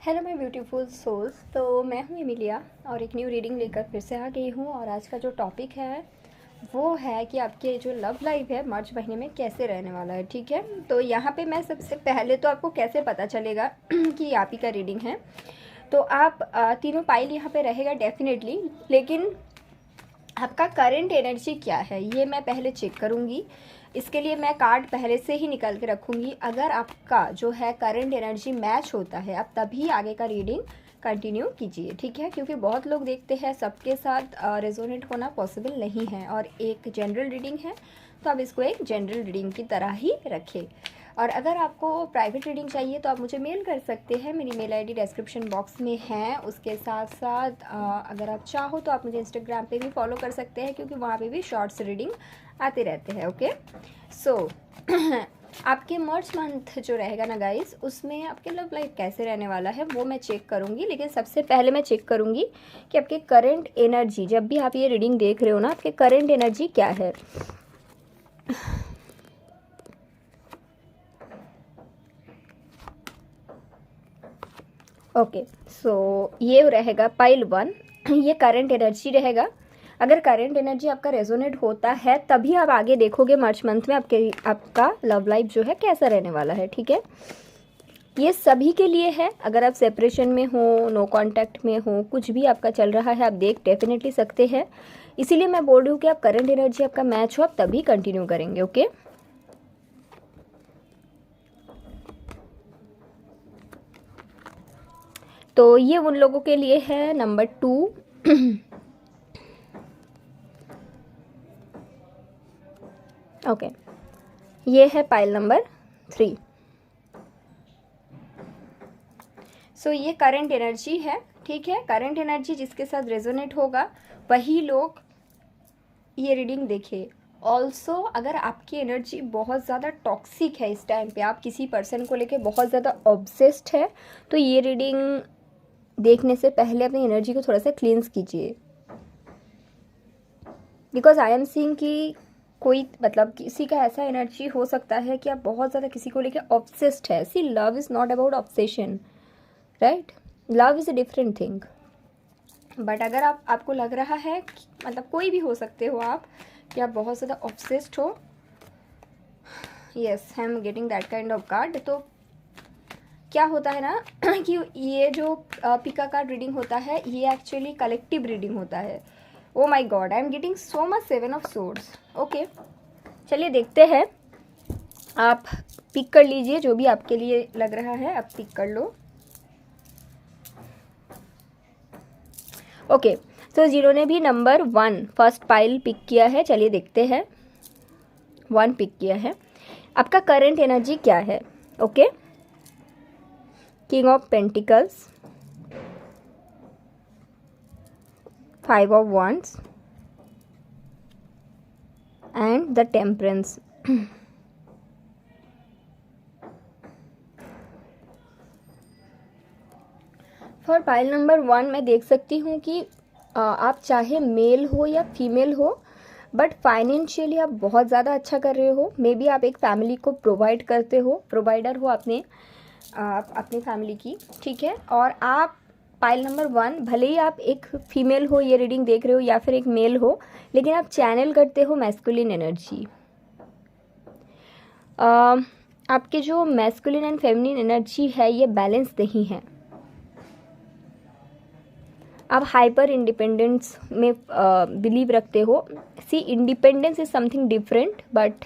Hello my beautiful souls. तो मैं हूँ एमिलिया और एक न्यू रीडिंग लेकर फिर से आ गई हूँ। और आज का जो टॉपिक है वो है कि आपके जो लव लाइफ है मार्च महीने में कैसे रहने वाला है। ठीक है, तो यहाँ पे मैं सबसे पहले तो आपको कैसे पता चलेगा कि आप ही का रीडिंग है। तो आप तीनों पाइल यहाँ पे रहेगा डेफिनेटली, लेकिन आपका करंट एनर्जी क्या है ये मैं पहले चेक करूँगी। इसके लिए मैं कार्ड पहले से ही निकाल के रखूँगी। अगर आपका जो है करंट एनर्जी मैच होता है आप तभी आगे का रीडिंग कंटिन्यू कीजिए, ठीक है। क्योंकि बहुत लोग देखते हैं सबके साथ रेजोनेट होना पॉसिबल नहीं है और एक जनरल रीडिंग है, तो आप इसको एक जनरल रीडिंग की तरह ही रखें। और अगर आपको प्राइवेट रीडिंग चाहिए तो आप मुझे मेल कर सकते हैं, मेरी मेल आईडी डिस्क्रिप्शन बॉक्स में है। उसके साथ साथ अगर आप चाहो तो आप मुझे इंस्टाग्राम पे भी फॉलो कर सकते हैं, क्योंकि वहाँ पे भी शॉर्ट्स रीडिंग आते रहते हैं। ओके, सो आपके मार्च मंथ जो रहेगा ना गाइस, उसमें आपके लव लाइफ कैसे रहने वाला है वो मैं चेक करूँगी। लेकिन सबसे पहले मैं चेक करूँगी कि आपके करंट एनर्जी, जब भी आप ये रीडिंग देख रहे हो ना, आपके करंट एनर्जी क्या है। ओके, सो ये रहेगा पाइल 1। ये करंट एनर्जी रहेगा। अगर करंट एनर्जी आपका रेजोनेट होता है तभी आप आगे देखोगे मार्च मंथ में आपका लव लाइफ जो है कैसा रहने वाला है, ठीक है। ये सभी के लिए है। अगर आप सेपरेशन में हो, नो कांटेक्ट में हो, कुछ भी आपका चल रहा है, आप देख डेफिनेटली सकते हैं। इसीलिए मैं बोल रही हूँ कि आप करंट एनर्जी आपका मैच हो आप तभी कंटिन्यू करेंगे। ओके, तो ये उन लोगों के लिए है नंबर 2। ओके, ये है पाइल नंबर 3। सो ये करंट एनर्जी है, ठीक है। करंट एनर्जी जिसके साथ रेजोनेट होगा वही लोग ये रीडिंग देखे। ऑल्सो अगर आपकी एनर्जी बहुत ज़्यादा टॉक्सिक है, इस टाइम पे आप किसी पर्सन को लेके बहुत ज़्यादा ऑब्सेस्ड है, तो ये रीडिंग देखने से पहले अपनी एनर्जी को थोड़ा सा क्लींस कीजिए। बिकॉज आई एम सीइंग कि कोई मतलब किसी का ऐसा एनर्जी हो सकता है कि आप बहुत ज़्यादा किसी को लेके ऑब्सेस्ड है। See, love is not about obsession, right. Love is a different thing. But अगर आपको लग रहा है मतलब कोई भी हो सकते हो आप, कि आप बहुत ज़्यादा ऑब्सेस्ड हो, yes I am getting that kind of card. तो क्या होता है ना कि ये जो पिका कार्ड रीडिंग होता है ये एक्चुअली कलेक्टिव रीडिंग होता है। Oh my God, I am getting so much 7 of swords. Okay, चलिए देखते हैं। आप पिक कर लीजिए, जो भी आपके लिए लग रहा है आप पिक कर लो। ओके, तो जिन्होंने भी नंबर 1 फर्स्ट पाइल पिक किया है, चलिए देखते हैं। 1 पिक किया है, आपका करंट एनर्जी क्या है। Okay, king of pentacles, 5 of wands and the temperance. For pile number 1 मैं देख सकती हूँ कि आप चाहे मेल हो या फीमेल हो, बट फाइनेंशियली आप बहुत ज़्यादा अच्छा कर रहे हो। मे बी आप एक फैमिली को प्रोवाइड करते हो, प्रोवाइडर हो अपनी फैमिली की, ठीक है। और आप पाइल नंबर 1, भले ही आप एक फीमेल हो ये रीडिंग देख रहे हो या फिर एक मेल हो, लेकिन आप चैनल करते हो मैस्कुलिन एनर्जी। आपके जो मैस्कुलिन एंड फेमिनिन एनर्जी है ये बैलेंस नहीं है। आप हाइपर इंडिपेंडेंस में बिलीव रखते हो। See, independence is something different, but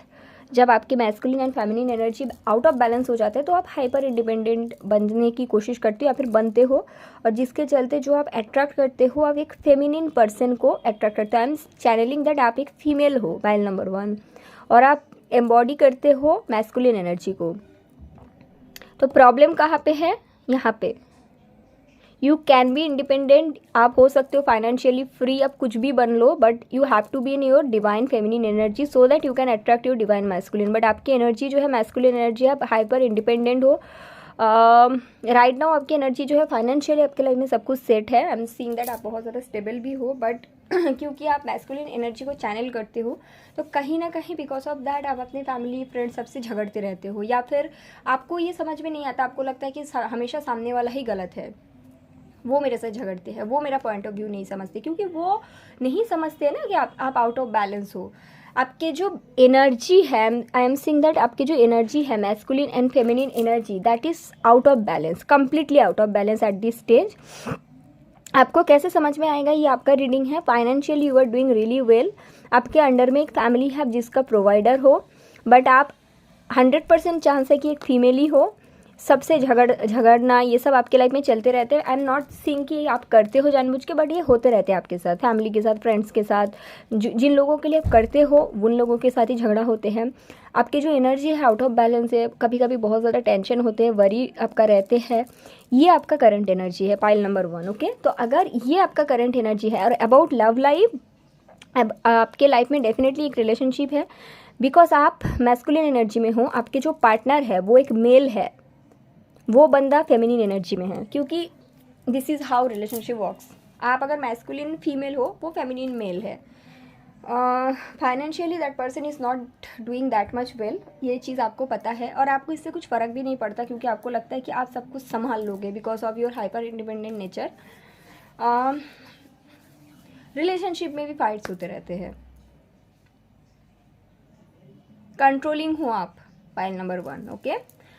जब आपके masculine and feminine energy out of balance हो जाते हैं तो आप हाइपर इंडिपेंडेंट बनने की कोशिश करते हो या फिर बनते हो, और जिसके चलते जो आप अट्रैक्ट करते हो, आप एक फेमिनिन पर्सन को अट्रैक्ट करते हो। आई एम चैनलिंग दैट आप एक फीमेल हो पाइल नंबर 1, और आप एम्बॉडी करते हो मैस्कुलिन एनर्जी को। तो प्रॉब्लम कहाँ पे है, यहाँ पे। यू कैन बी इंडिपेंडेंट, आप हो सकते हो फाइनेंशियली फ्री, आप कुछ भी बन लो, but you have to be in your divine feminine energy so that you can attract your divine masculine. But आपकी एनर्जी जो है मैस्कुलिन एनर्जी, आप हाइपर इंडिपेंडेंट हो। राइट नाउ आपकी एनर्जी जो है फाइनेंशियली आपके लाइफ में सब कुछ सेट है। आई एम सीइंग दैट आप बहुत ज़्यादा स्टेबल भी हो, बट क्योंकि आप मैस्कुलिन एनर्जी को चैनल करते हो, तो कहीं ना कहीं बिकॉज ऑफ दैट आप अपने फैमिली फ्रेंड्स सबसे झगड़ते रहते हो, या फिर आपको ये समझ में नहीं आता, आपको लगता है कि हमेशा सामने वाला ही गलत है, वो मेरे से झगड़ते हैं, वो मेरा पॉइंट ऑफ व्यू नहीं समझते, क्योंकि वो नहीं समझते ना कि आप आउट ऑफ बैलेंस हो। आपके जो एनर्जी है, आई एम सेइंग दैट आपकी जो एनर्जी है masculine and feminine energy, that is out of balance, completely out of balance at this stage. आपको कैसे समझ में आएगा? ये आपका रीडिंग है। Financially you are doing really well, आपके अंडर में एक फैमिली है जिसका प्रोवाइडर हो, बट आप 100% चांस है कि एक फीमेल ही हो, सबसे झगड़ना ये सब आपके लाइफ में चलते रहते हैं। आई एम नॉट सीइंग कि आप करते हो जानबूझ के, बट ये होते रहते हैं आपके साथ, फैमिली के साथ, फ्रेंड्स के साथ, जिन लोगों के लिए आप करते हो उन लोगों के साथ ही झगड़ा होते हैं। आपकी जो एनर्जी है आउट ऑफ बैलेंस है, कभी कभी बहुत ज़्यादा टेंशन होते हैं, वरी आपका रहते हैं। ये आपका करंट एनर्जी है, पाइल नंबर 1। ओके, तो अगर ये आपका करंट एनर्जी है, और अबाउट लव लाइफ, अब आपके लाइफ में डेफिनेटली एक रिलेशनशिप है, बिकॉज आप मैस्कुलिन एनर्जी में हो, आपके जो पार्टनर है वो एक मेल है, वो बंदा फेमिनिन एनर्जी में है, क्योंकि this is how relationship works. आप अगर मैस्कुलिन फीमेल हो, वो फेमिनिन मेल है। Financially that person is not doing that much well, ये चीज़ आपको पता है, और आपको इससे कुछ फ़र्क भी नहीं पड़ता, क्योंकि आपको लगता है कि आप सब कुछ संभाल लोगे because of your hyper independent nature. Relationship में भी फाइट्स होते रहते हैं, कंट्रोलिंग हो आप, पाइल नंबर 1। ओके,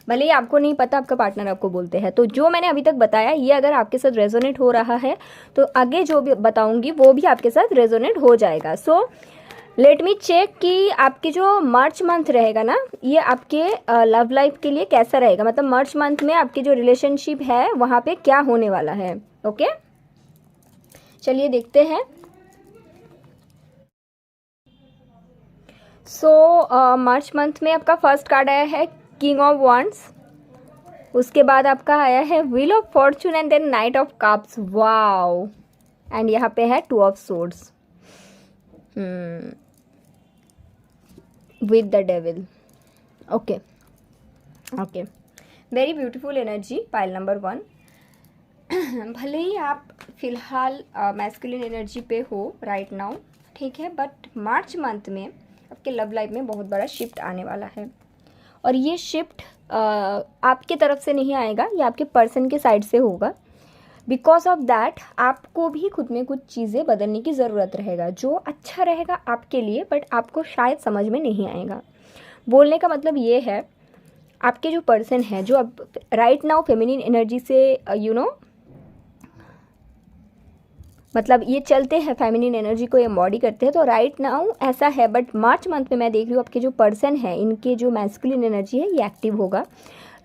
भले ही आपको नहीं पता, आपका पार्टनर आपको बोलते हैं। तो जो मैंने अभी तक बताया, ये अगर आपके साथ रेजोनेट हो रहा है तो आगे जो भी बताऊंगी वो भी आपके साथ रेजोनेट हो जाएगा। सो लेट मी चेक कि आपके जो मार्च मंथ रहेगा ना, ये आपके लव लाइफ के लिए कैसा रहेगा, मतलब मार्च मंथ में आपकी जो रिलेशनशिप है वहाँ पे क्या होने वाला है। ओके, चलिए देखते हैं। सो मार्च मंथ में आपका फर्स्ट कार्ड आया है किंग ऑफ वॉन्ड्स, उसके बाद आपका आया है wheel of fortune and then knight of cups. Wow, and यहाँ पे है 2 of swords with the devil. Okay okay, very beautiful energy, pile number 1। भले ही आप फिलहाल मैस्कुलिन एनर्जी पे हो राइट नाउ, ठीक है, बट मार्च मंथ में आपके लव लाइफ में बहुत बड़ा शिफ्ट आने वाला है, और ये शिफ्ट आपके तरफ से नहीं आएगा, ये आपके पर्सन के साइड से होगा। बिकॉज ऑफ दैट आपको भी खुद में कुछ चीज़ें बदलने की ज़रूरत रहेगा, जो अच्छा रहेगा आपके लिए, बट आपको शायद समझ में नहीं आएगा। बोलने का मतलब ये है, आपके जो पर्सन है, जो अब राइट नाउ फेमिनिन एनर्जी से मतलब ये चलते हैं, फेमिनिन एनर्जी को एम्बॉडी करते हैं, तो राइट नाउ ऐसा है, बट मार्च मंथ में मैं देख रही हूँ आपके जो पर्सन है, इनके जो मैस्कुलिन एनर्जी है ये एक्टिव होगा।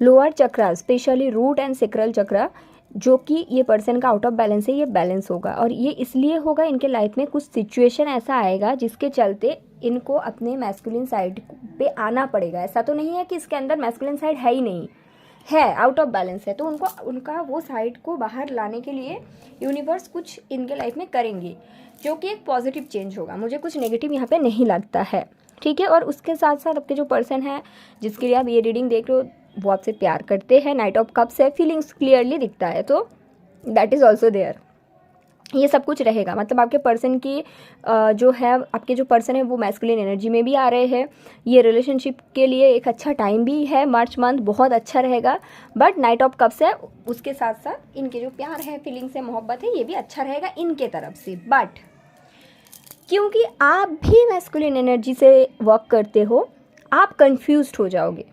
Lower chakra, specially root and sacral chakra, जो कि ये पर्सन का आउट ऑफ बैलेंस है, ये बैलेंस होगा, और ये इसलिए होगा, इनके लाइफ में कुछ सिचुएशन ऐसा आएगा जिसके चलते इनको अपने मैस्कुलिन साइड पे आना पड़ेगा। ऐसा तो नहीं है कि इसके अंदर मैस्कुलिन साइड है ही नहीं, है, आउट ऑफ बैलेंस है, तो उनका वो साइड को बाहर लाने के लिए यूनिवर्स कुछ इनके लाइफ में करेंगे, जो कि एक पॉजिटिव चेंज होगा। मुझे कुछ नेगेटिव यहाँ पे नहीं लगता है, ठीक है। और उसके साथ साथ आपके जो पर्सन है जिसके लिए आप ये रीडिंग देख रहे हो, वो आपसे प्यार करते हैं, नाइट ऑफ कप्स है, फीलिंग्स क्लियरली दिखता है, तो दैट इज़ ऑल्सो देयर। ये सब कुछ रहेगा, मतलब आपके पर्सन की जो है, आपके जो पर्सन है वो मैस्कुलिन एनर्जी में भी आ रहे हैं। ये रिलेशनशिप के लिए एक अच्छा टाइम भी है, मार्च मंथ बहुत अच्छा रहेगा, बट नाइट ऑफ कप्स है, उसके साथ साथ इनके जो प्यार है, फीलिंग्स है, मोहब्बत है, ये भी अच्छा रहेगा इनके तरफ से। बट क्योंकि आप भी मैस्कुलिन एनर्जी से वर्क करते हो, आप कंफ्यूज्ड हो जाओगे,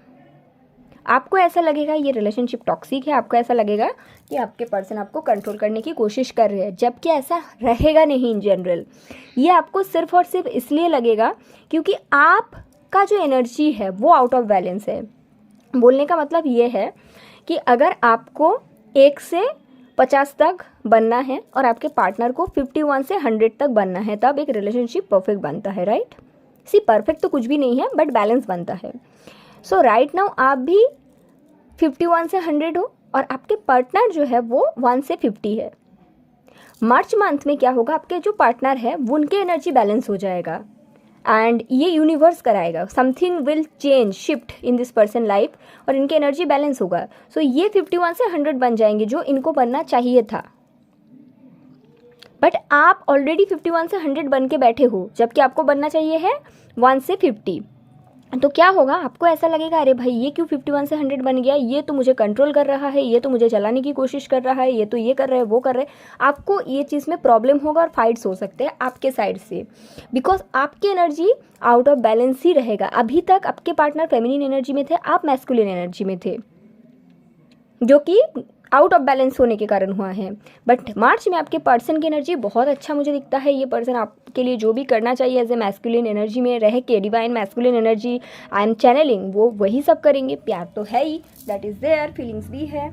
आपको ऐसा लगेगा ये रिलेशनशिप टॉक्सिक है, आपको ऐसा लगेगा कि आपके पर्सन आपको कंट्रोल करने की कोशिश कर रहे हैं, जबकि ऐसा रहेगा नहीं इन जनरल। ये आपको सिर्फ और सिर्फ इसलिए लगेगा क्योंकि आपका जो एनर्जी है वो आउट ऑफ बैलेंस है। बोलने का मतलब ये है कि अगर आपको 1 से 50 तक बनना है और आपके पार्टनर को 51 से 100 तक बनना है, तब एक रिलेशनशिप परफेक्ट बनता है, राइट। परफेक्ट तो कुछ भी नहीं है, बट बैलेंस बनता है। सो राइट नाउ आप भी 51 से 100 हो, और आपके पार्टनर जो है वो 1 से 50 है। मार्च मंथ में क्या होगा, आपके जो पार्टनर है वो उनके एनर्जी बैलेंस हो जाएगा, एंड ये यूनिवर्स कराएगा, something will change, shift in this person life, और इनके एनर्जी बैलेंस होगा। सो ये 51 से 100 बन जाएंगे, जो इनको बनना चाहिए था। बट आप ऑलरेडी 51 से 100 बन के बैठे हो, जबकि आपको बनना चाहिए है 1 से 50। तो क्या होगा, आपको ऐसा लगेगा अरे भाई ये क्यों 51 से 100 बन गया, ये तो मुझे कंट्रोल कर रहा है, ये तो मुझे चलाने की कोशिश कर रहा है, ये तो ये कर रहा है, वो कर रहा है। आपको ये चीज़ में प्रॉब्लम होगा और फाइट्स हो सकते हैं आपके साइड से, बिकॉज आपकी एनर्जी आउट ऑफ बैलेंस ही रहेगा। अभी तक आपके पार्टनर फेमिनिन एनर्जी में थे, आप मैस्कुलिन एनर्जी में थे, जो कि आउट ऑफ बैलेंस होने के कारण हुआ है। बट मार्च में आपके पर्सन की एनर्जी बहुत अच्छा मुझे दिखता है। ये पर्सन आपके लिए जो भी करना चाहिए एज ए मैस्कुलिन एनर्जी में रह के, divine masculine energy I am channelling, वो वही सब करेंगे। प्यार तो है ही, दैट इज़ देयर, फीलिंग्स भी है।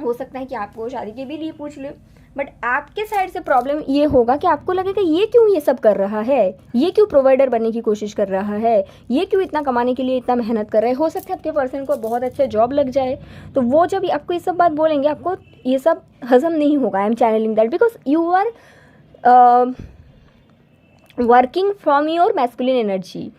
हो सकता है कि आपको शादी के भी लिए पूछ ले, बट आपके साइड से प्रॉब्लम ये होगा कि आपको लगेगा ये क्यों ये सब कर रहा है, ये क्यों प्रोवाइडर बनने की कोशिश कर रहा है, ये क्यों इतना कमाने के लिए इतना मेहनत कर रहा है। हो सकता है आपके पर्सन को बहुत अच्छा जॉब लग जाए, तो वो जब आपको ये सब बात बोलेंगे आपको ये सब हजम नहीं होगा। I am channelling that because you are working from your masculine energy.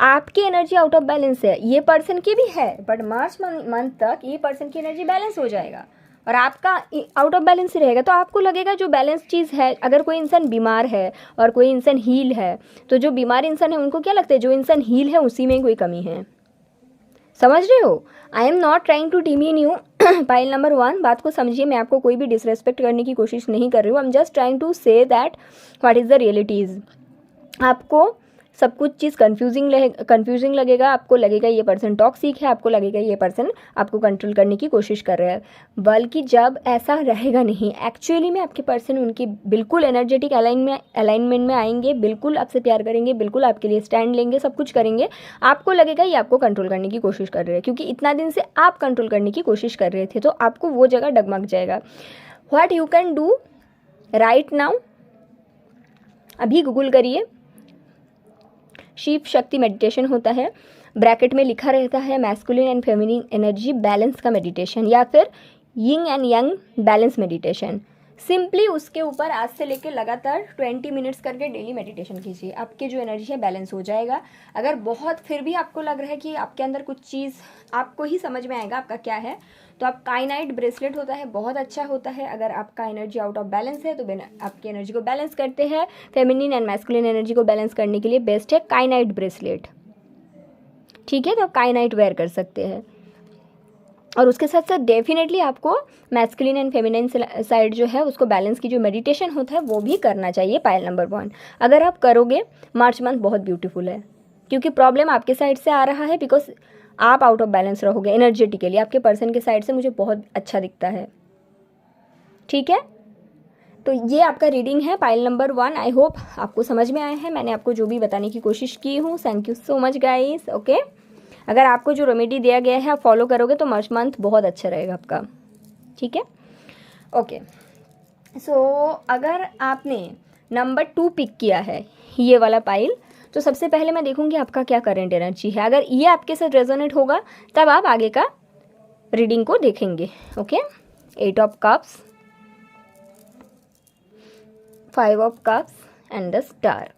आपकी एनर्जी आउट ऑफ बैलेंस है, ये पर्सन की भी है, बट मार्च मंथ तक ये पर्सन की एनर्जी बैलेंस हो जाएगा और आपका आउट ऑफ बैलेंस रहेगा। तो आपको लगेगा जो बैलेंस चीज़ है, अगर कोई इंसान बीमार है और कोई इंसान हील है, तो जो बीमार इंसान है उनको क्या लगता है जो इंसान हील है उसी में कोई कमी है। समझ रहे हो? I am not trying to demean you. Pile number 1, बात को समझिए, मैं आपको कोई भी डिसरेस्पेक्ट करने की कोशिश नहीं कर रही हूँ। I am just trying to say that what is the realities. आपको सब कुछ चीज़ कन्फ्यूजिंग लगेगा, आपको लगेगा ये पर्सन टॉक्सिक है, आपको लगेगा ये पर्सन आपको कंट्रोल करने की कोशिश कर रहा है, बल्कि जब ऐसा रहेगा नहीं, एक्चुअली में आपके पर्सन उनकी बिल्कुल एनर्जेटिक अलाइनमेंट में आएंगे, बिल्कुल आपसे प्यार करेंगे, बिल्कुल आपके लिए स्टैंड लेंगे, सब कुछ करेंगे। आपको लगेगा ये आपको कंट्रोल करने की कोशिश कर रहे हैं, क्योंकि इतना दिन से आप कंट्रोल करने की कोशिश कर रहे थे, तो आपको वो जगह डगमग जाएगा। What you can do right now, अभी गूगल करिए, शिव शक्ति मेडिटेशन होता है, ब्रैकेट में लिखा रहता है masculine and feminine energy balance का मेडिटेशन, या फिर yin and young balance meditation. Simply उसके ऊपर आज से लेकर लगातार 20 मिनट्स करके डेली मेडिटेशन कीजिए, आपकी जो एनर्जी है बैलेंस हो जाएगा। अगर बहुत फिर भी आपको लग रहा है कि आपके अंदर कुछ चीज़ आपको ही समझ में आएगा आपका क्या है, तो आप काइनाइट ब्रेसलेट होता है, बहुत अच्छा होता है। अगर आपका एनर्जी आउट ऑफ बैलेंस है तो आपकी एनर्जी को बैलेंस करते हैं, फेमिनिन एंड मैस्कुलिन एनर्जी को बैलेंस करने के लिए बेस्ट है काइनाइट ब्रेसलेट। ठीक है, तो आप काइनाइट वेयर कर सकते हैं। और उसके साथ साथ डेफिनेटली आपको मैस्कुलिन एंड फेमिनिन साइड जो है उसको बैलेंस की जो मेडिटेशन होता है वो भी करना चाहिए। पाइल नंबर 1 अगर आप करोगे, मार्च मंथ बहुत ब्यूटीफुल है, क्योंकि प्रॉब्लम आपके साइड से आ रहा है, बिकॉज आप आउट ऑफ बैलेंस रहोगे एनर्जेटिकली। आपके पर्सन के साइड से मुझे बहुत अच्छा दिखता है। ठीक है, तो ये आपका रीडिंग है पाइल नंबर 1। आई होप आपको समझ में आया है, मैंने आपको जो भी बताने की कोशिश की हूँ। Thank you so much guys. Okay, अगर आपको जो रेमेडी दिया गया है आप फॉलो करोगे तो मार्च मंथ बहुत अच्छा रहेगा आपका। ठीक है, ओके। सो अगर आपने नंबर 2 पिक किया है, ये वाला पाइल, तो सबसे पहले मैं देखूंगी आपका क्या करंट एनर्जी है। अगर ये आपके साथ रेजोनेट होगा तब आप आगे का रीडिंग को देखेंगे। Okay, 8 of cups, 5 of cups and the star.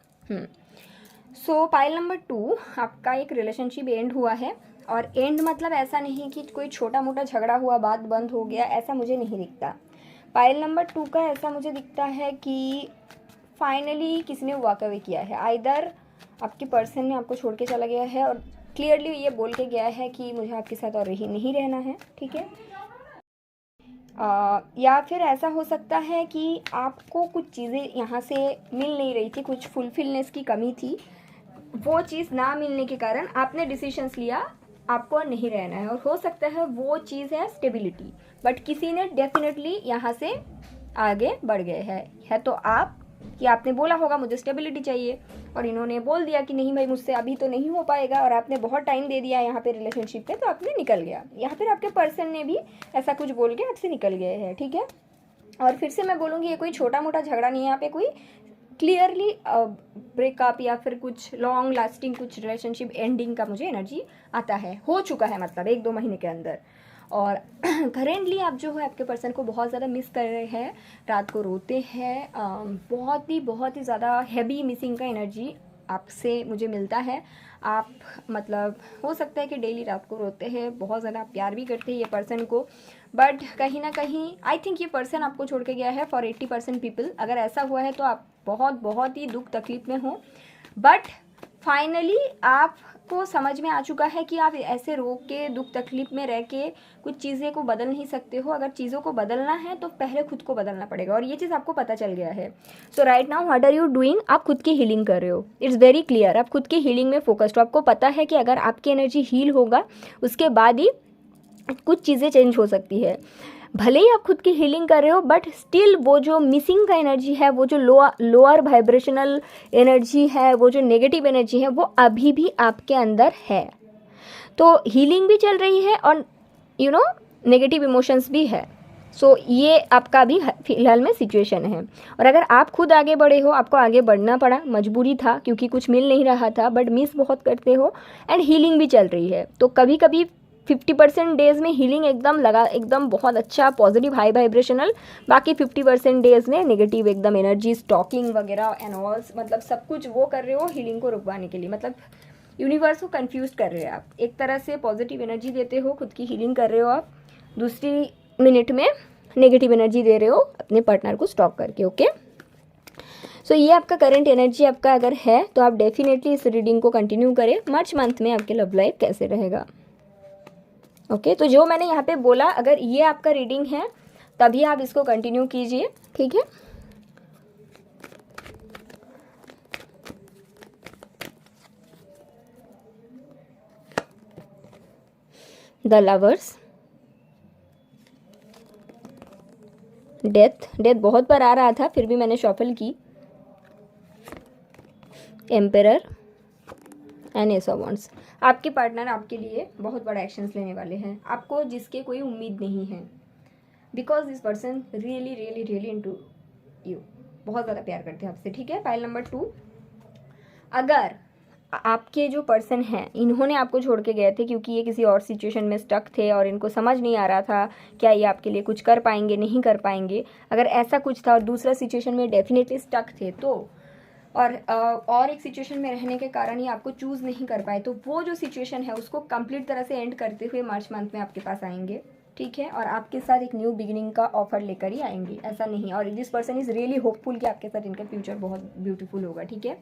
So pile number 2, आपका एक रिलेशनशिप एंड हुआ है। और एंड मतलब ऐसा नहीं कि कोई छोटा मोटा झगड़ा हुआ, बात बंद हो गया, ऐसा मुझे नहीं दिखता। पाइल नंबर 2 का ऐसा मुझे दिखता है कि फाइनली किसी ने वॉक अवे किया है। आइदर आपके पर्सन ने आपको छोड़ के चला गया है और क्लियरली ये बोल के गया है कि मुझे आपके साथ और नहीं रहना है। ठीक है, या फिर ऐसा हो सकता है कि आपको कुछ चीज़ें यहाँ से मिल नहीं रही थी, कुछ फुलफिलनेस की कमी थी, वो चीज़ ना मिलने के कारण आपने डिसीजंस लिया आपको नहीं रहना है। और हो सकता है वो चीज़ है स्टेबिलिटी, बट किसी ने डेफिनेटली यहाँ से आगे बढ़ गए है तो आप कि आपने बोला होगा मुझे स्टेबिलिटी चाहिए, और इन्होंने बोल दिया कि नहीं भाई मुझसे अभी तो नहीं हो पाएगा, और आपने बहुत टाइम दे दिया यहाँ पे रिलेशनशिप पे, तो आपने निकल गया। या फिर आपके पर्सन ने भी ऐसा कुछ बोल के आपसे निकल गए हैं। ठीक है, और फिर से मैं बोलूँगी ये कोई छोटा मोटा झगड़ा नहीं है, यहाँ पे कोई क्लियरली ब्रेकअप या फिर कुछ लॉन्ग लास्टिंग कुछ रिलेशनशिप एंडिंग का मुझे एनर्जी आता है, हो चुका है मतलब 1-2 महीने के अंदर। और करेंटली आप जो है आपके पर्सन को बहुत ज़्यादा मिस कर रहे हैं, रात को रोते हैं, बहुत ही ज़्यादा हैवी मिसिंग का एनर्जी आपसे मुझे मिलता है। आप मतलब हो सकता है कि डेली रात को रोते हैं, बहुत ज़्यादा प्यार भी करते हैं ये पर्सन को, बट कहीं ना कहीं आई थिंक ये पर्सन आपको छोड़ के गया है फॉर 80% पीपल। अगर ऐसा हुआ है तो आप बहुत बहुत ही दुख तकलीफ में हो, बट फाइनली आपको समझ में आ चुका है कि आप ऐसे रो के दुख तकलीफ में रह के कुछ चीज़ें को बदल नहीं सकते हो। अगर चीज़ों को बदलना है तो पहले खुद को बदलना पड़ेगा, और ये चीज़ आपको पता चल गया है। So right now what are you doing, आप खुद की हीलिंग कर रहे हो। इट्स वेरी क्लियर, आप खुद की हीलिंग में फोकस्ड हो। आपको पता है कि अगर आपकी एनर्जी हील होगा उसके बाद ही कुछ चीज़ें चेंज हो सकती है। भले ही आप खुद की हीलिंग कर रहे हो, बट स्टिल वो जो मिसिंग का एनर्जी है, वो जो लोअर वाइब्रेशनल एनर्जी है, वो जो नेगेटिव एनर्जी है, वो अभी भी आपके अंदर है। तो हीलिंग भी चल रही है और नेगेटिव इमोशंस भी है। सो ये आपका भी फिलहाल में सिचुएशन है। और अगर आप खुद आगे बढ़े हो, आपको आगे बढ़ना पड़ा, मजबूरी था क्योंकि कुछ मिल नहीं रहा था, बट मिस बहुत करते हो, एंड हीलिंग भी चल रही है। तो कभी कभी 50% डेज में हीलिंग एकदम बहुत अच्छा पॉजिटिव हाई वाइब्रेशनल, बाकी 50% डेज में नेगेटिव एकदम एनर्जी स्टॉकिंग वगैरह एंड ऑल, मतलब सब कुछ वो कर रहे हो हीलिंग को रुकवाने के लिए। मतलब यूनिवर्स को कंफ्यूज कर रहे हो आप। एक तरह से पॉजिटिव एनर्जी देते हो, खुद की हीलिंग कर रहे हो आप, दूसरी मिनट में नेगेटिव एनर्जी दे रहे हो अपने पार्टनर को स्टॉक करके। ओके, सो ये आपका करंट एनर्जी आपका अगर है तो आप डेफिनेटली इस रीडिंग को कंटिन्यू करें। मार्च मंथ में आपके लव लाइफ कैसे रहेगा। ओके, तो जो मैंने यहाँ पे बोला, अगर ये आपका रीडिंग है तभी आप इसको कंटिन्यू कीजिए, ठीक है। द लवर्स, डेथ बहुत बार आ रहा था, फिर भी मैंने शफल की। Emperor and S of wands. आपके पार्टनर आपके लिए बहुत बड़ा एक्शंस लेने वाले हैं, आपको जिसके कोई उम्मीद नहीं है, because this person really really really into you, बहुत ज़्यादा प्यार करते हैं आपसे, ठीक है। पाइल नंबर 2, अगर आपके जो पर्सन हैं इन्होंने आपको छोड़ के गए थे क्योंकि ये किसी और सिचुएशन में स्टक थे और इनको समझ नहीं आ रहा था क्या ये आपके लिए कुछ कर पाएंगे नहीं कर पाएंगे, अगर ऐसा कुछ था, और दूसरा सिचुएशन में डेफिनेटली स्टक थे, तो और एक सिचुएशन में रहने के कारण ये आपको चूज़ नहीं कर पाए, तो वो जो सिचुएशन है उसको कंप्लीट तरह से एंड करते हुए मार्च मंथ में आपके पास आएंगे, ठीक है। और आपके साथ एक न्यू बिगिनिंग का ऑफर लेकर ही आएंगे, ऐसा नहीं। और this person is really hopeful कि आपके साथ इनका फ्यूचर बहुत ब्यूटीफुल होगा, ठीक है।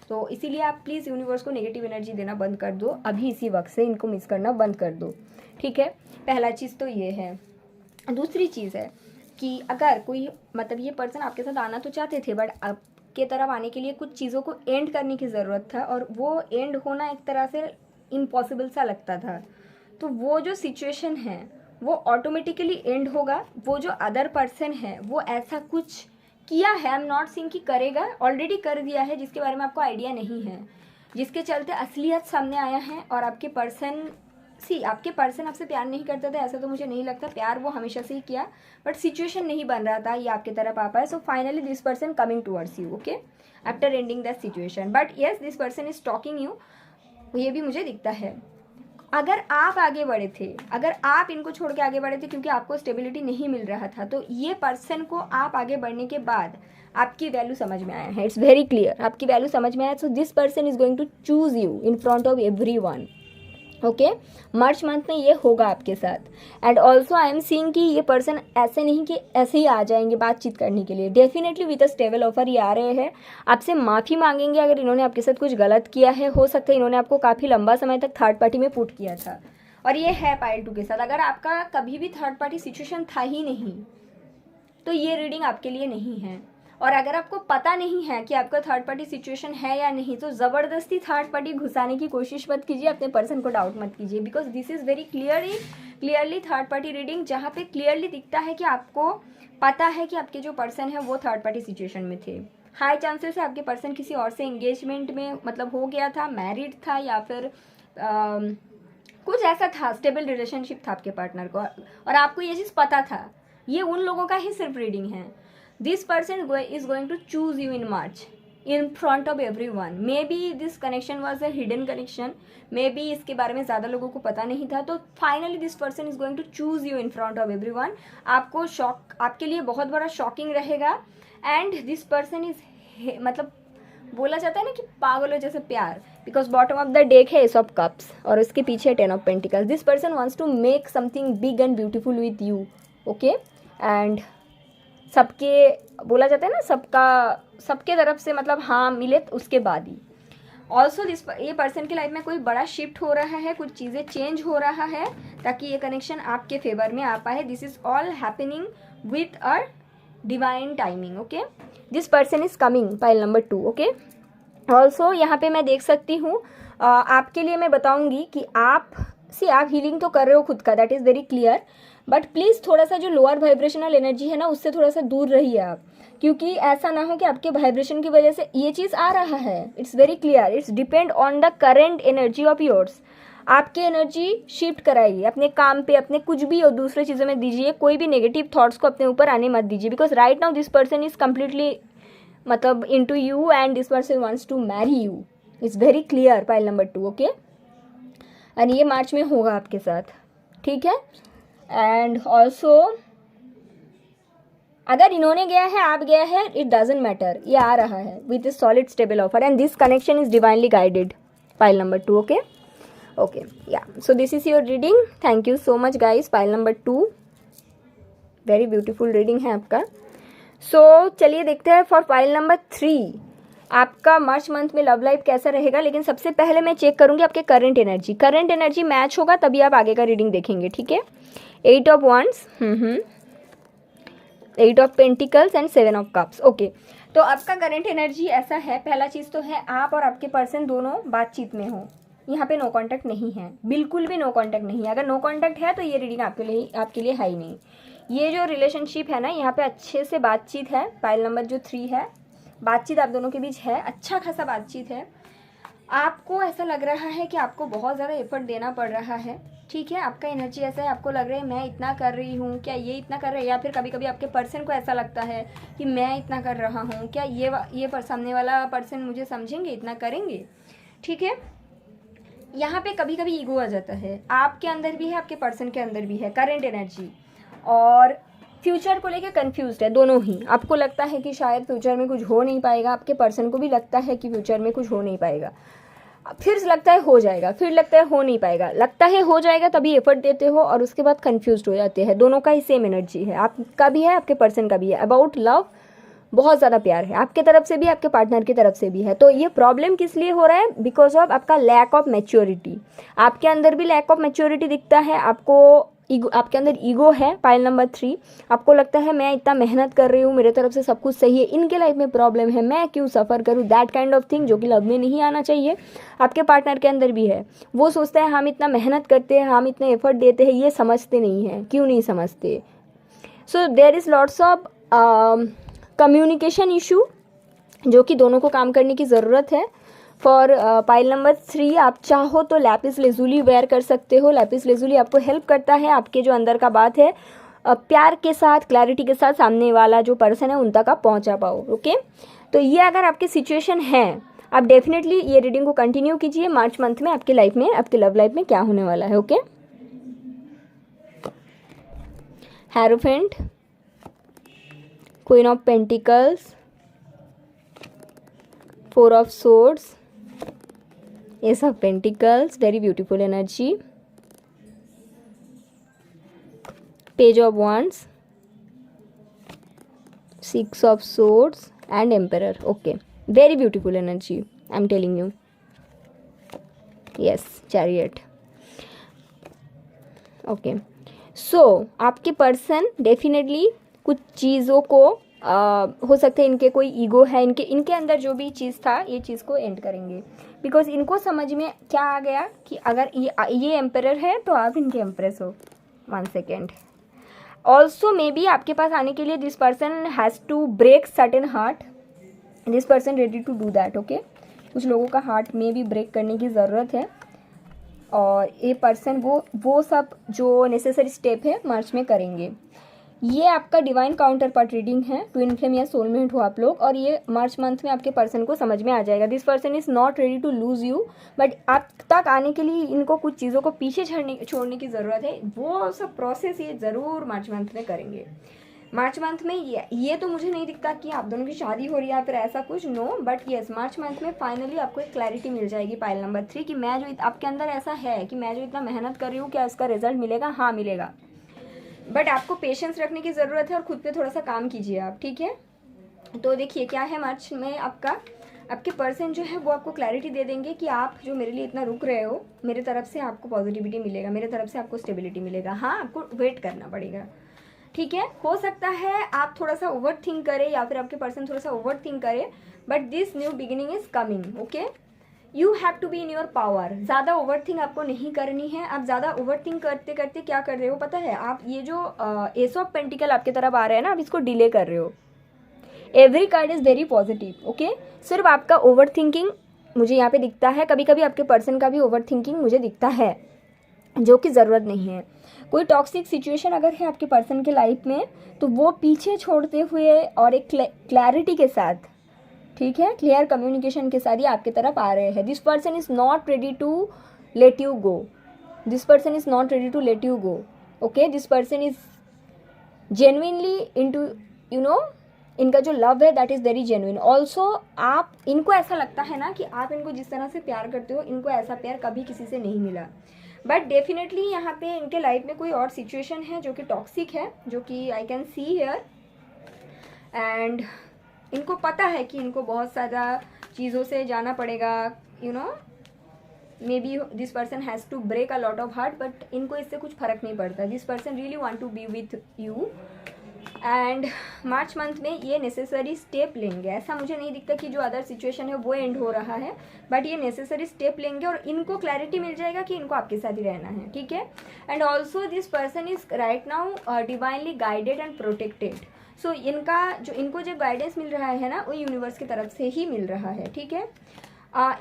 तो इसीलिए आप प्लीज़ यूनिवर्स को नेगेटिव एनर्जी देना बंद कर दो, अभी इसी वक्त से इनको मिस करना बंद कर दो, ठीक है। पहला चीज़ तो ये है। दूसरी चीज़ है कि अगर कोई, मतलब ये पर्सन आपके साथ आना तो चाहते थे, बट आपके तरफ आने के लिए कुछ चीज़ों को एंड करने की ज़रूरत था, और वो एंड होना एक तरह से इम्पॉसिबल सा लगता था। तो वो जो सिचुएशन है वो ऑटोमेटिकली एंड होगा। वो जो अदर पर्सन है वो ऐसा कुछ किया है, आई एम नॉट सेइंग कि करेगा, ऑलरेडी कर दिया है, जिसके बारे में आपको आइडिया नहीं है, जिसके चलते असलियत सामने आया है। और आपके पर्सन आपके पर्सन आपसे प्यार नहीं करते थे ऐसा तो मुझे नहीं लगता, प्यार वो हमेशा से ही किया, बट सिचुएशन नहीं बन रहा था, ये आपकी तरफ आ पाए। So finally this person coming towards you, okay, after ending that situation. But yes, this person is talking you, ये भी मुझे दिखता है। अगर आप आगे बढ़े थे, अगर आप इनको छोड़ के आगे बढ़े थे क्योंकि आपको स्टेबिलिटी नहीं मिल रहा था, तो ये पर्सन को आप आगे बढ़ने के बाद आपकी वैल्यू समझ में आया है। इट्स वेरी क्लियर, आपकी वैल्यू समझ में आया। So this person is going to choose you in front of everyone, okay. March month में ये होगा आपके साथ। And also I am seeing कि ये पर्सन ऐसे नहीं कि ऐसे ही आ जाएंगे बातचीत करने के लिए, definitely with a stable offer ये आ रहे हैं, आपसे माफ़ी मांगेंगे अगर इन्होंने आपके साथ कुछ गलत किया है। हो सकता है इन्होंने आपको काफ़ी लंबा समय तक थर्ड पार्टी में पुट किया था, और ये है पाइल 2 के साथ। अगर आपका कभी भी थर्ड पार्टी सिचुएशन था ही नहीं तो ये रीडिंग आपके लिए नहीं है। और अगर आपको पता नहीं है कि आपका थर्ड पार्टी सिचुएशन है या नहीं, तो ज़बरदस्ती थर्ड पार्टी घुसाने की कोशिश मत कीजिए, अपने पर्सन को डाउट मत कीजिए, because this is very clearly third party reading, जहाँ पे क्लियरली दिखता है कि आपको पता है कि आपके जो पर्सन है वो थर्ड पार्टी सिचुएशन में थे। हाई चांसेस है आपके पर्सन किसी और से एंगेजमेंट में मतलब हो गया था, मैरिड था, या फिर कुछ ऐसा था, स्टेबल रिलेशनशिप था आपके पार्टनर को, और आपको ये चीज़ पता था। ये उन लोगों का ही सिर्फ रीडिंग है। This person is going to choose you in March in front of everyone. Maybe this connection was a hidden connection. Maybe इसके बारे में ज़्यादा लोगों को पता नहीं था। तो finally this person is going to choose you in front of everyone. आपको शॉक, आपके लिए बहुत बड़ा शॉकिंग रहेगा। एंड दिस पर्सन इज, मतलब बोला जाता है ना कि पागलों जैसे प्यार, because bottom of the deck है एस ऑफ कप्स और उसके पीछे 10 of pentacles. This person wants to make something big and beautiful with you okay. And सबके बोला जाता है ना, सबके तरफ से मतलब हाँ मिले तो उसके बाद ही। ऑल्सो ये पर्सन की लाइफ में कोई बड़ा शिफ्ट हो रहा है, कुछ चीज़ें चेंज हो रहा है ताकि ये कनेक्शन आपके फेवर में आ पाए। This is all happening with a divine timing. Okay, this person is coming, pile number 2। Okay, also यहाँ पे मैं देख सकती हूँ आपके लिए मैं बताऊंगी कि आप हीलिंग तो कर रहे हो खुद का, that is very clear, but please थोड़ा सा जो लोअर वाइब्रेशनल एनर्जी है ना उससे थोड़ा सा दूर रहिए आप, क्योंकि ऐसा ना हो कि आपके वाइब्रेशन की वजह से ये चीज़ आ रहा है। It's very clear, it's depend on the current energy of yours. आपके एनर्जी शिफ्ट कराइए अपने काम पे, अपने कुछ भी और दूसरे चीज़ों में दीजिए, कोई भी नेगेटिव थॉट्स को अपने ऊपर आने मत दीजिए, because right now this person is completely मतलब into you and this person wants to marry you. It's very clear, pile number 2। Okay, and ये मार्च में होगा आपके साथ, ठीक है। एंड ऑल्सो अगर इन्होंने गया है आप गया है, इट डजेंट मैटर, ये आ रहा है with is solid stable offer and this connection is divinely guided, pile number 2। Okay okay, yeah so this is your reading. Thank you so much guys. Pile number 2 very beautiful reading है आपका। सो चलिए देखते हैं for pile number 3 आपका मार्च month में love life कैसा रहेगा। लेकिन सबसे पहले मैं चेक करूंगी आपके करंट एनर्जी मैच होगा तभी आप आगे का रीडिंग देखेंगे, ठीक है। 8 of wands, 8 of pentacles and 7 of cups. Okay, तो आपका करंट एनर्जी ऐसा है, पहला चीज़ तो है आप और आपके पर्सन दोनों बातचीत में हो। यहाँ पे नो कांटेक्ट नहीं है, बिल्कुल भी नो कांटेक्ट नहीं है। अगर नो कांटेक्ट है तो ये रीडिंग आपके लिए है ही नहीं। ये जो रिलेशनशिप है ना, यहाँ पे अच्छे से बातचीत है। पाइल नंबर जो 3 है, बातचीत आप दोनों के बीच है, अच्छा खासा बातचीत है। आपको ऐसा लग रहा है कि आपको बहुत ज़्यादा एफर्ट देना पड़ रहा है, ठीक है। आपका एनर्जी ऐसा है, आपको लग रहा है मैं इतना कर रही हूँ, क्या ये इतना कर रहा है, या फिर कभी कभी आपके पर्सन को ऐसा लगता है कि मैं इतना कर रहा हूँ, क्या ये सामने वाला पर्सन मुझे समझेंगे, इतना करेंगे, ठीक है। यहाँ पे कभी कभी ईगो आ जाता है, आपके अंदर भी है, आपके पर्सन के अंदर भी है करंट एनर्जी। और फ्यूचर को लेके कंफ्यूज्ड है दोनों ही। आपको लगता है कि शायद फ्यूचर में कुछ हो नहीं पाएगा, आपके पर्सन को भी लगता है कि फ्यूचर में कुछ हो नहीं पाएगा, फिर लगता है हो जाएगा, फिर लगता है हो नहीं पाएगा, लगता है हो जाएगा तभी एफर्ट देते हो और उसके बाद कंफ्यूज्ड हो जाते हैं। दोनों का ही सेम एनर्जी है, आपका भी है, आपके पर्सन का भी है। अबाउट लव बहुत ज़्यादा प्यार है आपके तरफ से भी, आपके पार्टनर की तरफ से भी है। तो ये प्रॉब्लम किस लिए हो रहा है? बिकॉज ऑफ आपका लैक ऑफ मैच्योरिटी। आपके अंदर भी लैक ऑफ मैच्योरिटी दिखता है, आपके अंदर ईगो है। पाइल नंबर 3, आपको लगता है मैं इतना मेहनत कर रही हूँ, मेरे तरफ से सब कुछ सही है, इनके लाइफ में प्रॉब्लम है, मैं क्यों सफ़र करूँ, दैट काइंड ऑफ थिंग, जो कि लव में नहीं आना चाहिए। आपके पार्टनर के अंदर भी है, वो सोचता है हम इतना मेहनत करते हैं, हम इतने एफर्ट देते हैं, ये समझते नहीं हैं, क्यों नहीं समझते। So there is lots of communication issue जो कि दोनों को काम करने की ज़रूरत है। फॉर पाइल नंबर 3 आप चाहो तो लैपिस लेजुली वेयर कर सकते हो। लैपिस लेजुली आपको हेल्प करता है आपके जो अंदर का बात है प्यार के साथ, क्लैरिटी के साथ सामने वाला जो पर्सन है उन तक आप पहुंचा पाओ। ओके, तो ये अगर आपकी सिचुएशन है, आप डेफिनेटली ये रीडिंग को कंटिन्यू कीजिए। मार्च मंथ में आपके लाइफ में, आपके लव लाइफ में क्या होने वाला है। Okay, hierophant, queen of pentacles, 4 of swords, Ace of Pentacles, very beautiful energy, Page of Wands, 6 of Swords and Emperor. Okay, very beautiful energy, I'm telling you. Yes, Chariot. Okay, so आपके person definitely कुछ चीज़ों को हो सकता है इनके कोई ego है, इनके अंदर जो भी चीज़ था ये चीज़ को एंड करेंगे। बिकॉज इनको समझ में क्या आ गया कि अगर ये एम्परर है तो आप इनके एम्प्रेस हो। 1 सेकेंड। ऑल्सो मे बी आपके पास आने के लिए this person has to break certain heart, this person ready to do that. Okay, कुछ लोगों का हार्ट में भी ब्रेक करने की ज़रूरत है और ये पर्सन वो सब जो नेसेसरी स्टेप है मार्च में करेंगे। ये आपका डिवाइन काउंटर पार्ट रीडिंग है, ट्विन फ्लेम या सोलमेट हो आप लोग, और ये मार्च मंथ में आपके पर्सन को समझ में आ जाएगा। This person is not ready to lose you, but आप तक आने के लिए इनको कुछ चीज़ों को पीछे छोड़ने की ज़रूरत है। वो सब प्रोसेस ये ज़रूर मार्च मंथ में करेंगे। मार्च मंथ में ये तो मुझे नहीं दिखता कि आप दोनों की शादी हो रही है या फिर ऐसा कुछ, no, but yes March month में फाइनली आपको एक क्लैरिटी मिल जाएगी। पाइल नंबर 3 कि मैं जो आपके अंदर ऐसा है कि मैं जो इतना मेहनत कर रही हूँ क्या उसका रिजल्ट मिलेगा? हाँ मिलेगा। बट आपको पेशेंस रखने की ज़रूरत है और खुद पे थोड़ा सा काम कीजिए आप, ठीक है। तो देखिए क्या है मार्च में आपके पर्सन जो है वो आपको क्लैरिटी दे देंगे कि आप जो मेरे लिए इतना रुक रहे हो, मेरे तरफ से आपको पॉजिटिविटी मिलेगा, मेरे तरफ से आपको स्टेबिलिटी मिलेगा। हाँ, आपको वेट करना पड़ेगा, ठीक है। हो सकता है आप थोड़ा सा ओवर थिंक करें या फिर आपके पर्सन थोड़ा सा ओवर थिंक करे, but this new beginning is coming, okay. You have to be in your power. ज़्यादा ओवर थिंक आपको नहीं करनी है। आप ज़्यादा ओवर थिंक करते करते क्या कर रहे हो पता है, आप ये जो एस ऑफ पेंटिकल आपके तरफ आ रहे हैं ना, आप इसको डिले कर रहे हो। Every card is very positive, okay. सिर्फ आपका ओवर थिंकिंग मुझे यहाँ पे दिखता है, कभी कभी आपके पर्सन का भी ओवर थिंकिंग मुझे दिखता है, जो कि ज़रूरत नहीं है। कोई टॉक्सिक सिचुएशन अगर है आपके पर्सन के लाइफ में, तो वो पीछे छोड़ते हुए और एक क्लैरिटी के साथ, ठीक है, क्लियर कम्युनिकेशन के साथ ये आपके तरफ आ रहे हैं। This person is not ready to let you go, this person is not ready to let you go, okay. This person is genuinely into, you know, इनका जो लव है that is very genuine. Also आप इनको ऐसा लगता है ना कि आप इनको जिस तरह से प्यार करते हो, इनको ऐसा प्यार कभी किसी से नहीं मिला। बट डेफिनेटली यहाँ पे इनके लाइफ में कोई और सिचुएशन है जो कि टॉक्सिक है, जो कि I can see here. And इनको पता है कि इनको बहुत ज़्यादा चीज़ों से जाना पड़ेगा, you know, maybe this person has to break a lot of heart, but इनको इससे कुछ फ़र्क नहीं पड़ता। This person really want to be with you. And March month में ये नेसेसरी स्टेप लेंगे। ऐसा मुझे नहीं दिखता कि जो अदर सिचुएशन है वो एंड हो रहा है, बट ये नेसेसरी स्टेप लेंगे और इनको क्लैरिटी मिल जाएगा कि इनको आपके साथ ही रहना है, ठीक है। And also this person is right now divinely guided and protected. So इनको जो गाइडेंस मिल रहा है ना, वो यूनिवर्स की तरफ से ही मिल रहा है, ठीक है।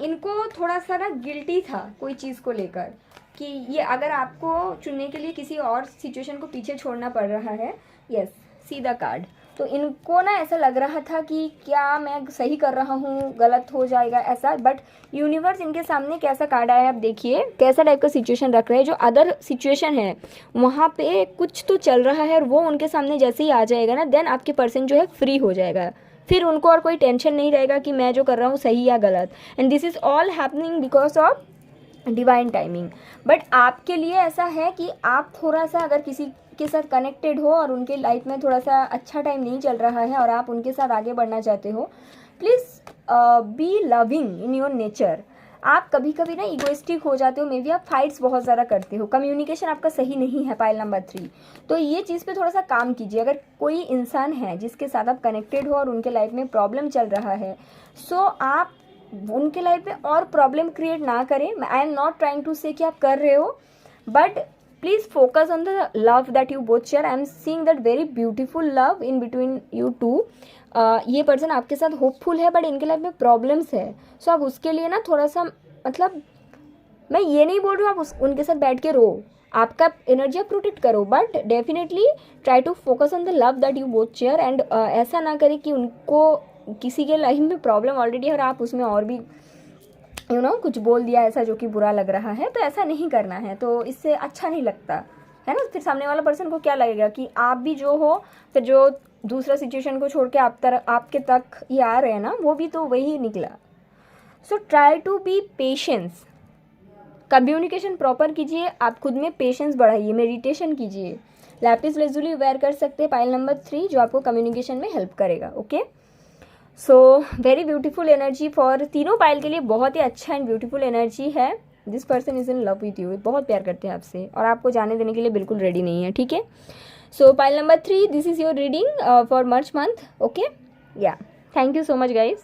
इनको थोड़ा सा ना गिल्टी था कोई चीज़ को लेकर, कि ये अगर आपको चुनने के लिए किसी और सिचुएशन को पीछे छोड़ना पड़ रहा है, यस, सीधा कार्ड। तो इनको ना ऐसा लग रहा था कि क्या मैं सही कर रहा हूँ, गलत हो जाएगा ऐसा। बट यूनिवर्स इनके सामने कैसा कार्ड आया है, आप देखिए कैसा टाइप का सिचुएशन रख रहे हैं। जो अदर सिचुएशन है वहाँ पे कुछ तो चल रहा है और वो उनके सामने जैसे ही आ जाएगा ना, देन आपके पर्सन जो है फ्री हो जाएगा। फिर उनको और कोई टेंशन नहीं रहेगा कि मैं जो कर रहा हूँ सही या गलत। And this is all happening because of divine timing. But आपके लिए ऐसा है कि आप थोड़ा सा अगर किसी के साथ कनेक्टेड हो और उनके लाइफ में थोड़ा सा अच्छा टाइम नहीं चल रहा है और आप उनके साथ आगे बढ़ना चाहते हो, please be loving in your nature. आप कभी कभी ना इगोइस्टिक हो जाते हो, मे बी आप फाइट्स बहुत ज़्यादा करते हो, कम्युनिकेशन आपका सही नहीं है, पाइल नंबर 3। तो ये चीज़ पे थोड़ा सा काम कीजिए। अगर कोई इंसान है जिसके साथ आप कनेक्टेड हो और उनके लाइफ में प्रॉब्लम चल रहा है, सो आप उनके लाइफ में और प्रॉब्लम क्रिएट ना करें। I am not trying to say कि आप कर रहे हो, but please focus on the love that you both share. I am seeing that very beautiful love in between you two. ये पर्सन आपके साथ होपफुल है, बट इनके लाइफ में प्रॉब्लम्स है। सो आप उसके लिए ना थोड़ा सा, मतलब मैं ये नहीं बोल रही हूँ आप उनके साथ बैठ के रो, आपका एनर्जी आप प्रोटेक्ट करो, but definitely try to focus on the love that you both share. And ऐसा ना करें कि उनको किसी के लाइफ में प्रॉब्लम ऑलरेडी है और आप उसमें और भी यू नो कुछ बोल दिया ऐसा जो कि बुरा लग रहा है। तो ऐसा नहीं करना है, तो इससे अच्छा नहीं लगता है ना। फिर सामने वाला पर्सन को क्या लगेगा कि आप भी जो हो, फिर जो दूसरा सिचुएशन को छोड़ के आपके तक ये आ रहे हैं ना, वो भी तो वही निकला। So try to be patience, communication proper कीजिए, आप खुद में पेशेंस बढ़ाइए, मेडिटेशन कीजिए। लैपिस लेजुली वेयर कर सकते हैं पाइल नंबर 3, जो आपको कम्युनिकेशन में हेल्प करेगा, okay. So very beautiful energy for तीनों पाइल के लिए, बहुत ही अच्छा एंड ब्यूटीफुल एनर्जी है। This person is in love with you, बहुत प्यार करते हैं आपसे और आपको जाने देने के लिए बिल्कुल रेडी नहीं है, ठीक है। So pile number 3, this is your reading for March month, okay. Yeah thank you so much guys.